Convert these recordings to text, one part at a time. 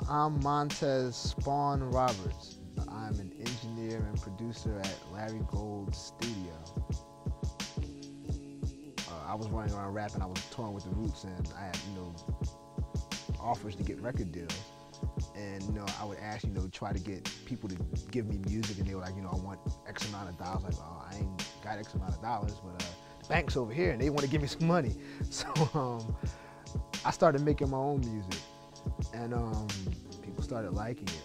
I'm Montez Spawn Roberts. I'm an engineer and producer at Larry Gold's studio. I was running around rapping, I was touring with the Roots, and I had, offers to get record deals. And, I would ask, try to get people to give me music, and they were like, I want X amount of dollars. Like, oh, I ain't got X amount of dollars, but the bank's over here, and they want to give me some money. So I started making my own music, and people started liking it.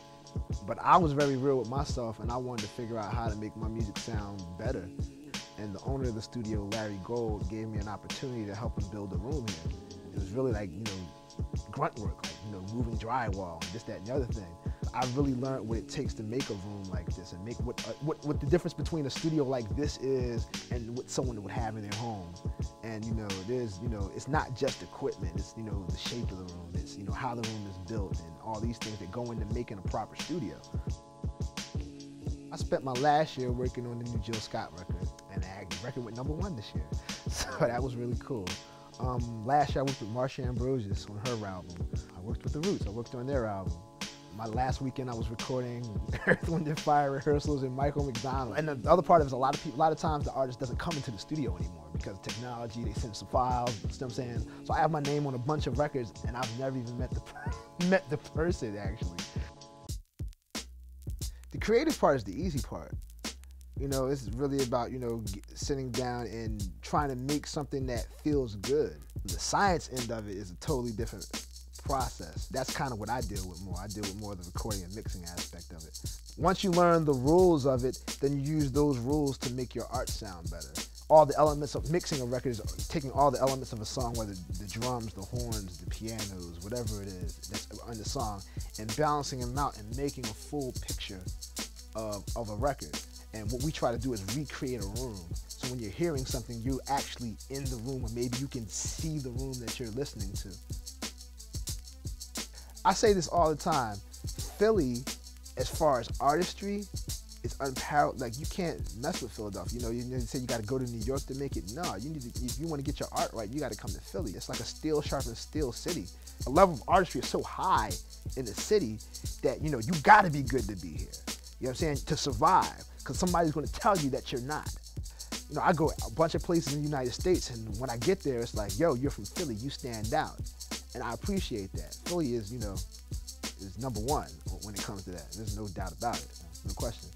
But I was very real with myself, and I wanted to figure out how to make my music sound better. And the owner of the studio, Larry Gold, gave me an opportunity to help him build a room here. It was really like, grunt work, like, moving drywall, and this, that, and the other thing. I really learned what it takes to make a room like this, and make what the difference between a studio like this is and what someone would have in their home. And it's not just equipment, it's the shape of the room, it's how the room is built, and all these things that go into making a proper studio. I spent my last year working on the new Jill Scott record, and the record went #1 this year, so that was really cool. Last year I worked with Marsha Ambrosius on her album. I worked with the Roots, I worked on their album. My last weekend I was recording Earth, Wind & Fire rehearsals in Michael McDonald. And the other part of it is a lot of times the artist doesn't come into the studio anymore because of technology, they send some files, you know what I'm saying? So I have my name on a bunch of records, and I've never even met the person, actually. The creative part is the easy part. It's really about, sitting down and trying to make something that feels good. The science end of it is a totally different process. That's kind of what I deal with more. I deal with more of the recording and mixing aspect of it. Once you learn the rules of it, then you use those rules to make your art sound better. All the elements of mixing a record is taking all the elements of a song, whether the drums, the horns, the pianos, whatever it is that's on the song, and balancing them out and making a full picture of a record. And what we try to do is recreate a room. So when you're hearing something, you're actually in the room, or maybe you can see the room that you're listening to. I say this all the time. Philly, as far as artistry, is unparalleled. Like, you can't mess with Philadelphia. You say you got to go to New York to make it. No, if you want to get your art right, you got to come to Philly. It's like a steel sharpened steel city. The level of artistry is so high in the city that, you got to be good to be here. You know what I'm saying? To survive, because somebody's going to tell you that you're not. I go a bunch of places in the United States, and when I get there, it's like, yo, you're from Philly, you stand out. And I appreciate that. Philly is, is #1 when it comes to that. There's no doubt about it. No question.